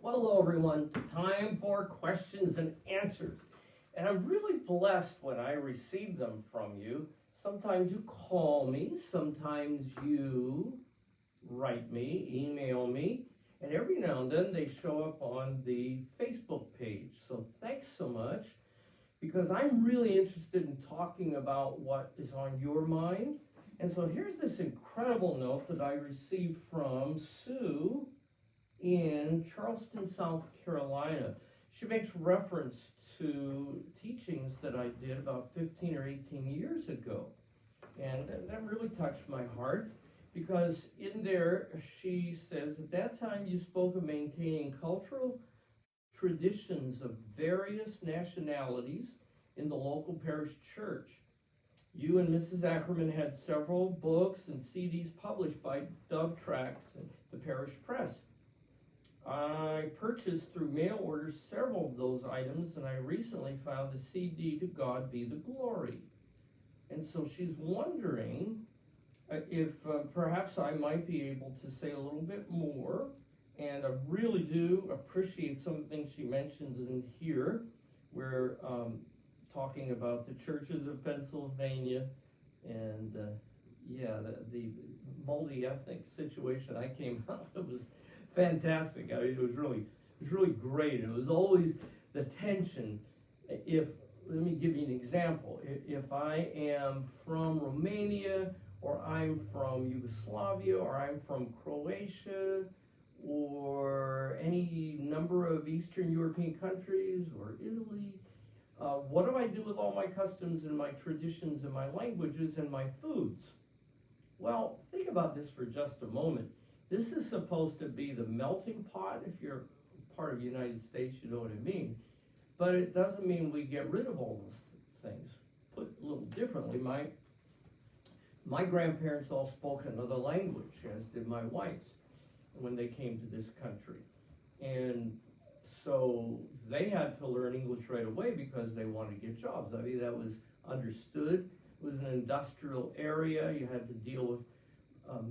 Well, hello everyone. Time for questions and answers. And I'm really blessed when I receive them from you. Sometimes you call me, sometimes you write me, email me, and every now and then they show up on the Facebook page. So thanks so much, because I'm really interested in talking about what is on your mind. And so here's this incredible note that I received from Sue in Charleston, South Carolina. She makes reference to teachings that I did about 15 or 18 years ago. And that really touched my heart, because in there she says, at that time you spoke of maintaining cultural traditions of various nationalities in the local parish church. You and Mrs. Ackerman had several books and CDs published by Dove Tracts and the Parish Press. I purchased through mail order several of those items, and I recently found the CD To God Be the Glory. And so she's wondering if perhaps I might be able to say a little bit more. And I really do appreciate some of the things she mentions in here. We're talking about the churches of Pennsylvania, and the multi-ethnic situation I came out of was fantastic. I mean, it was really great. It was always the tension. Let me give you an example. If I am from Romania, or I'm from Yugoslavia, or I'm from Croatia, or any number of Eastern European countries, or Italy, what do I do with all my customs and my traditions and my languages and my foods? Well, think about this for just a moment. This is supposed to be the melting pot. If you're part of the United States, you know what I mean. But it doesn't mean we get rid of all those things. Put a little differently, my grandparents all spoke another language, as did my wife's, when they came to this country. And so they had to learn English right away because they wanted to get jobs. I mean, that was understood. It was an industrial area. You had to deal with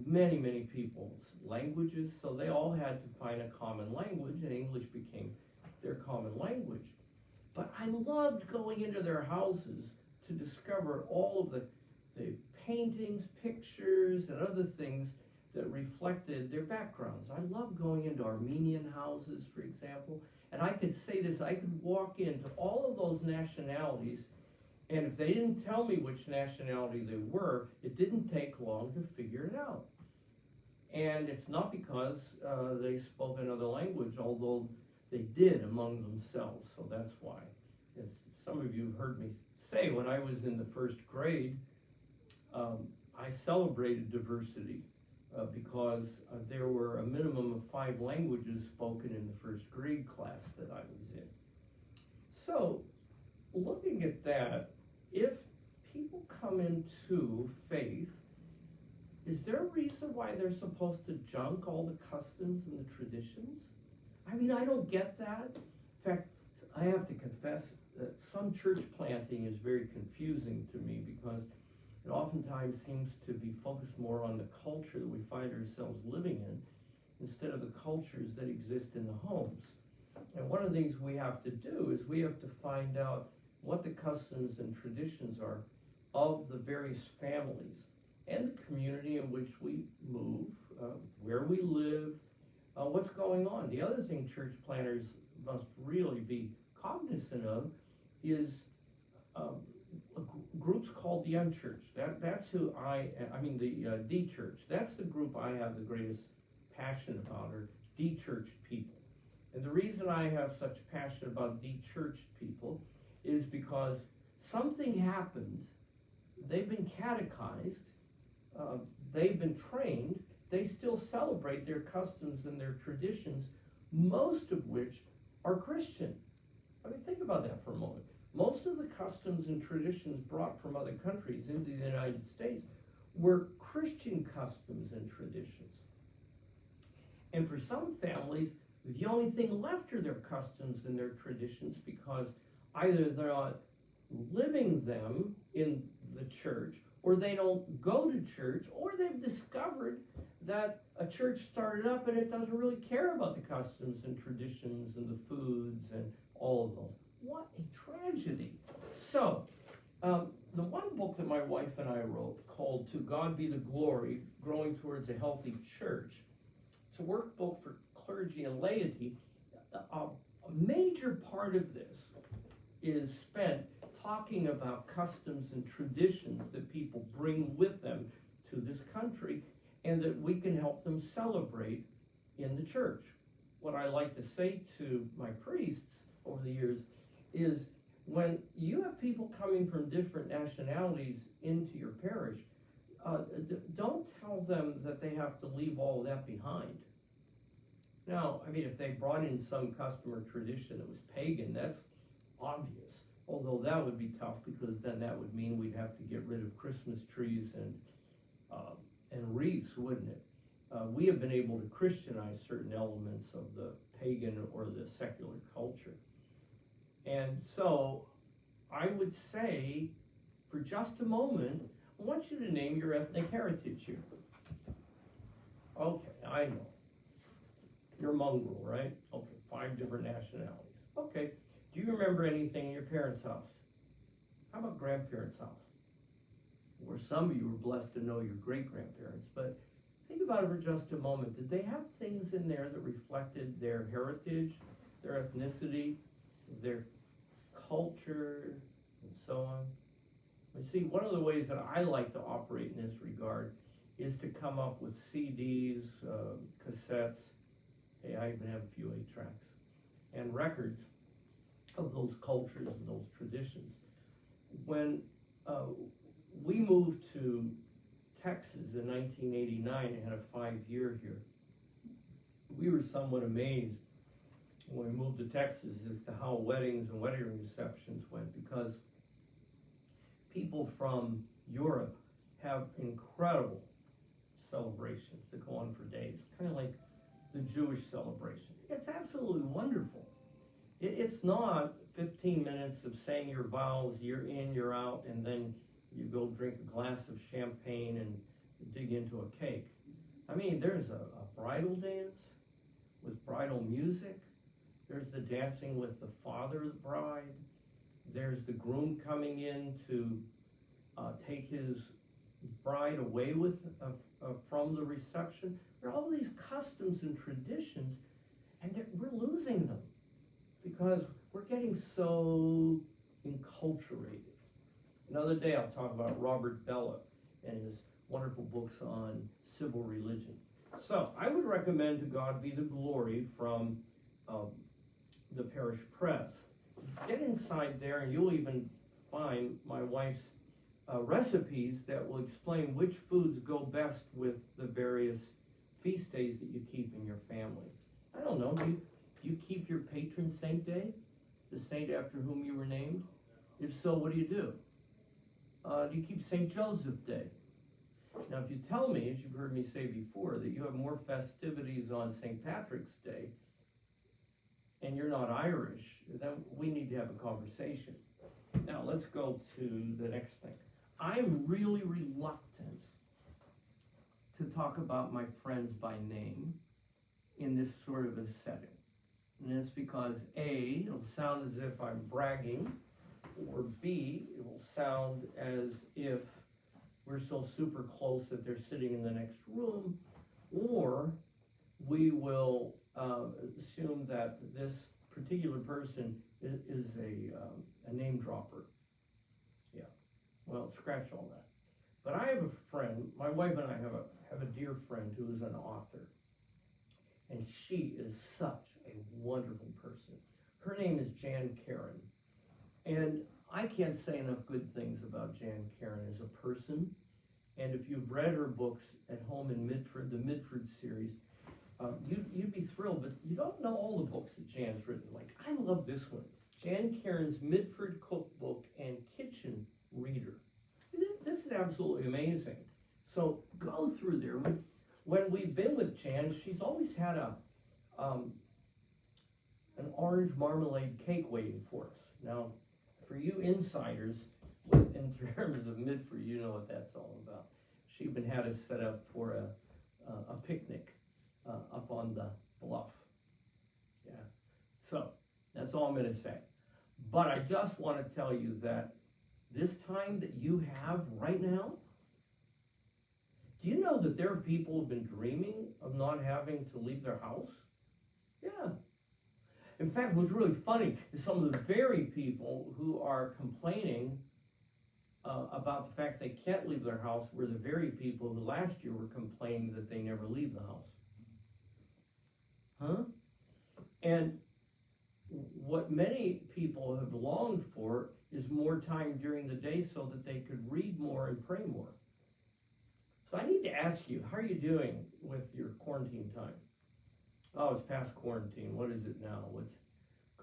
many people's languages, so they all had to find a common language, and English became their common language. But I loved going into their houses to discover all of the paintings, pictures, and other things that reflected their backgrounds. I loved going into Armenian houses, for example, and I could say this, I could walk into all of those nationalities, and if they didn't tell me which nationality they were, it didn't take long to figure it out. And it's not because they spoke another language, although they did among themselves, so that's why. As some of you heard me say, when I was in the first grade, I celebrated diversity because there were a minimum of 5 languages spoken in the first grade class that I was in. So, looking at that, if people come into faith, is there a reason why they're supposed to junk all the customs and the traditions? I mean, I don't get that. In fact, I have to confess that some church planting is very confusing to me, because it oftentimes seems to be focused more on the culture that we find ourselves living in instead of the cultures that exist in the homes. And one of the things we have to do is we have to find out what the customs and traditions are of the various families and the community in which we move, where we live, what's going on. The other thing church planners must really be cognizant of is groups called the unchurched. That's who the de-church. That's the group I have the greatest passion about, are de-churched people. And the reason I have such passion about de-churched people is because something happened. They've been catechized, they've been trained, they still celebrate their customs and their traditions, most of which are Christian. I mean, think about that for a moment. Most of the customs and traditions brought from other countries into the United States were Christian customs and traditions. And for some families, the only thing left are their customs and their traditions, because either they're not living them in the church, or they don't go to church, or they've discovered that a church started up and it doesn't really care about the customs and traditions and the foods and all of those. What a tragedy. So, the one book that my wife and I wrote called To God Be the Glory, Growing Towards a Healthy Church, it's a workbook for clergy and laity. A major part of this is spent talking about customs and traditions that people bring with them to this country and that we can help them celebrate in the church. What I like to say to my priests over the years is, when you have people coming from different nationalities into your parish, don't tell them that they have to leave all of that behind. Now, I mean, if they brought in some custom or tradition that was pagan, that's obvious. Although that would be tough, because then that would mean we'd have to get rid of Christmas trees and wreaths, wouldn't it? We have been able to Christianize certain elements of the pagan or the secular culture. And so I would say, for just a moment, I want you to name your ethnic heritage here. Okay, I know. You're mongrel, right? Okay, 5 different nationalities. Okay, do you remember anything in your parents' house? How about grandparents' house? Or some of you were blessed to know your great-grandparents, but think about it for just a moment. Did they have things in there that reflected their heritage, their ethnicity, their culture, and so on? You see, one of the ways that I like to operate in this regard is to come up with CDs, cassettes, hey, I even have a few 8-tracks, and records of those cultures and those traditions. When we moved to Texas in 1989 and had a 5-year here, we were somewhat amazed when we moved to Texas as to how weddings and wedding receptions went, because people from Europe have incredible celebrations that go on for days, kind of like the Jewish celebration. It's absolutely wonderful. It's not 15 minutes of saying your vows, you're in, you're out, and then you go drink a glass of champagne and dig into a cake. I mean, there's a bridal dance with bridal music. There's the dancing with the father of the bride. There's the groom coming in to take his bride away with from the reception. There are all these customs and traditions, and we're losing them because we're getting so enculturated. Another day I'll talk about Robert Bellah and his wonderful books on civil religion. So I would recommend To God Be the Glory from the Parish Press. Get inside there and you'll even find my wife's recipes that will explain which foods go best with the various feast days that you keep in your family. I don't know, do you keep your patron saint day, the saint after whom you were named? If so, what do you do? Do you keep St. Joseph Day? Now, if you tell me, as you've heard me say before, that you have more festivities on St. Patrick's Day, and you're not Irish, then we need to have a conversation. Now, let's go to the next thing. I'm really reluctant to talk about my friends by name in this sort of a setting. And it's because A, it'll sound as if I'm bragging, or B, it will sound as if we're so super close that they're sitting in the next room, or we will assume that this particular person is a name dropper. Yeah, well, scratch all that. But I have a friend, my wife and I have a dear friend who is an author, and she is such a wonderful person. Her name is Jan Karon, and I can't say enough good things about Jan Karon as a person. And if you've read her books at home in Midford, the Midford series, you'd be thrilled, but you don't know all the books that Jan's written. Like, I love this one, Jan Karon's Midford Cookbook and Kitchen Reader. This is absolutely amazing. So go through there. When we've been with Jan, she's always had an orange marmalade cake waiting for us. Now, for you insiders, in terms of Midford, you know what that's all about. She even had us set up for a picnic up on the bluff. Yeah. So that's all I'm going to say. But I just want to tell you that this time that you have right now, do you know that there are people who've been dreaming of not having to leave their house? Yeah. In fact, what's really funny is some of the very people who are complaining about the fact they can't leave their house were the very people who last year were complaining that they never leave the house. Huh? And what many people have longed for is more time during the day so that they could read more and pray more. So I need to ask you, how are you doing with your quarantine time? Oh, it's past quarantine. What is it now?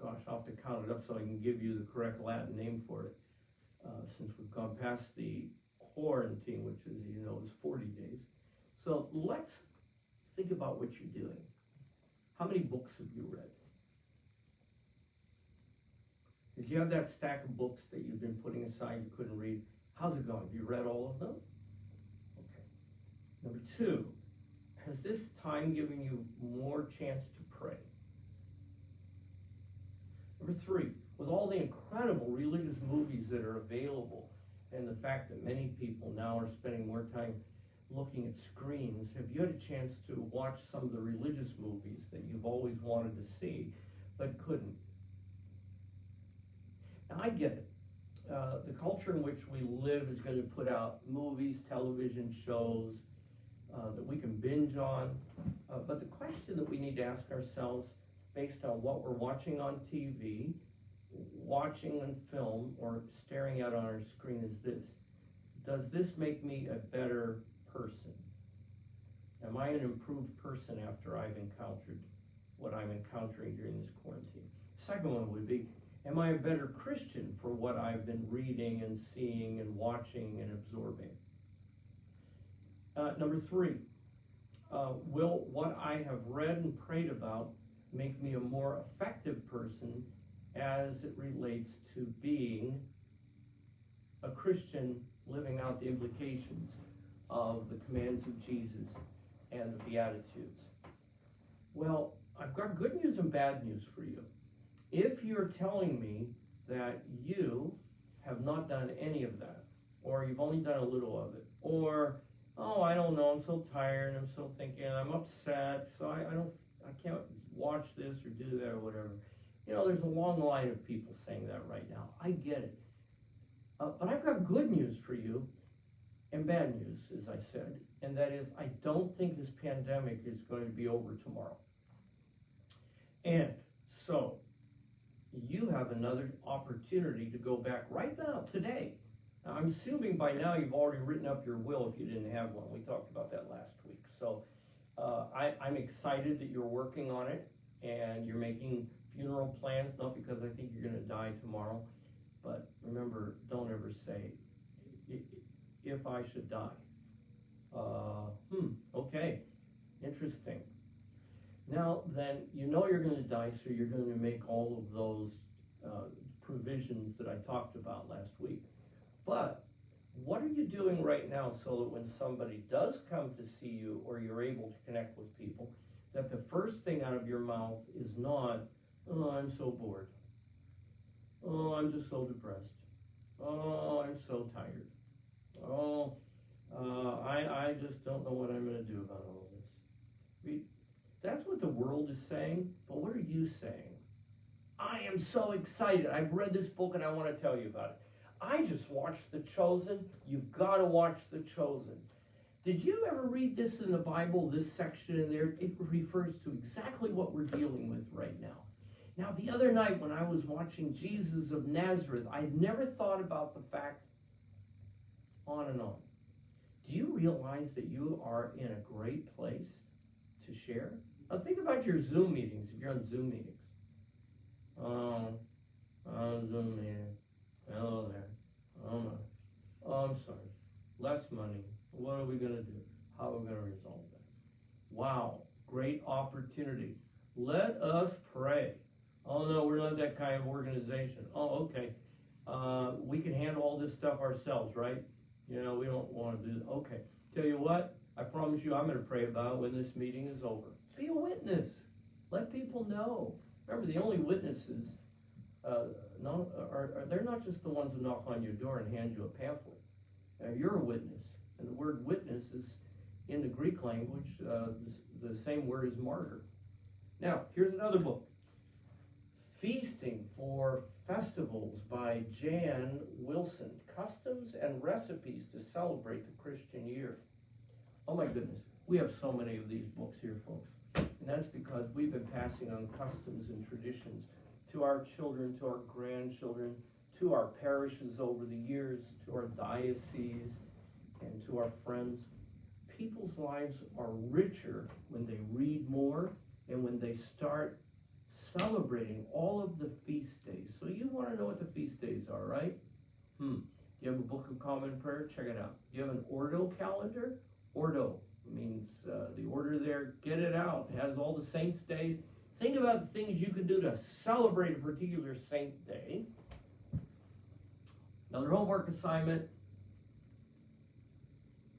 Gosh, I'll have to count it up so I can give you the correct Latin name for it. Since we've gone past the quarantine, which is, is 40 days. So let's think about what you're doing. How many books have you read? Did you have that stack of books that you've been putting aside you couldn't read? How's it going? Have you read all of them? Okay. Number 2, has this time given you more chance to pray? Number 3, with all the incredible religious movies that are available and the fact that many people now are spending more time looking at screens, have you had a chance to watch some of the religious movies that you've always wanted to see but couldn't? Now, I get it. The culture in which we live is going to put out movies, television shows that we can binge on. But the question that we need to ask ourselves, based on what we're watching on TV, watching on film, or staring at on our screen, is this: does this make me a better person? Am I an improved person after I've encountered what I'm encountering during this quarantine? Second one would be, am I a better Christian for what I've been reading and seeing and watching and absorbing? Number 3, will what I have read and prayed about make me a more effective person as it relates to being a Christian, living out the implications of the commands of Jesus and the Beatitudes? Well, I've got good news and bad news for you. If you're telling me that you have not done any of that, or you've only done a little of it, or, oh, I don't know, I'm so tired, I'm so thinking, I'm upset, so I can't watch this or do that or whatever. There's a long line of people saying that right now. I get it. But I've got good news for you and bad news, as I said, and that is I don't think this pandemic is going to be over tomorrow. And so you have another opportunity to go back right now, today. Now, I'm assuming by now you've already written up your will if you didn't have one. We talked about that last week. So I'm excited that you're working on it and you're making funeral plans, not because I think you're going to die tomorrow, but remember, don't ever say, if I should die. Okay, interesting. Now then, you're going to die, so you're going to make all of those provisions that I talked about last week. But what are you doing right now so that when somebody does come to see you or you're able to connect with people, that the first thing out of your mouth is not, oh, I'm so bored. Oh, I'm just so depressed. Oh, I'm so tired. Oh, I just don't know what I'm going to do about all of this. That's what the world is saying, but what are you saying? I am so excited. I've read this book and I want to tell you about it. I just watched The Chosen. You've got to watch The Chosen. Did you ever read this in the Bible, this section in there? It refers to exactly what we're dealing with right now. Now, the other night when I was watching Jesus of Nazareth, I'd never thought about the fact, on and on. Do you realize that you are in a great place to share? Now, think about your Zoom meetings, if you're on Zoom meetings. Zoom meeting. Hello there. Oh, my. Oh, I'm sorry. Less money. What are we going to do? How are we going to resolve that? Wow. Great opportunity. Let us pray. Oh, no, we're not that kind of organization. Oh, okay. We can handle all this stuff ourselves, right? You know, we don't want to do, okay. Tell you what, I promise you I'm going to pray about it when this meeting is over. Be a witness. Let people know. Remember, the only witnesses, they're not just the ones who knock on your door and hand you a pamphlet. You're a witness. And the word witness is, in the Greek language, the same word as martyr. Now, here's another book. Feasting for Festivals by Jan Wilson. Customs and Recipes to Celebrate the Christian Year. Oh my goodness, we have so many of these books here, folks. And that's because we've been passing on customs and traditions to our children, to our grandchildren, to our parishes over the years, to our dioceses, and to our friends. People's lives are richer when they read more and when they start celebrating all of the feast days. So you want to know what the feast days are, right? You have a Book of Common Prayer? Check it out. You have an Ordo calendar? Ordo means the order there. Get it out. It has all the saints' days. Think about the things you can do to celebrate a particular saint day. Another homework assignment.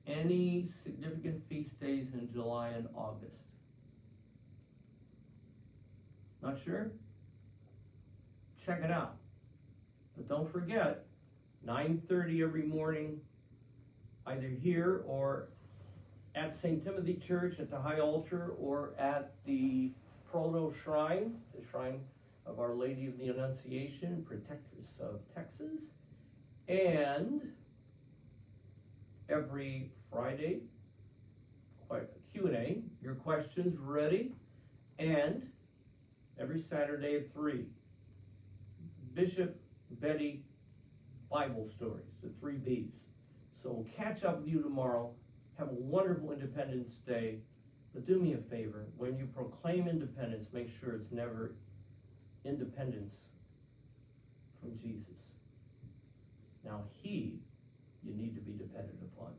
Any significant feast days in July and August? Not sure? Check it out. But don't forget, 9:30 every morning, either here or at St. Timothy Church at the high altar or at the Proto Shrine, the shrine of Our Lady of the Annunciation, Protectress of Texas. And every Friday, Q&A, your questions ready. And every Saturday at 3, Bishop Betty Bible Stories, the 3 B's. So we'll catch up with you tomorrow. Have a wonderful Independence Day. But do me a favor, when you proclaim independence, make sure it's never independence from Jesus. Now, He, you need to be dependent upon.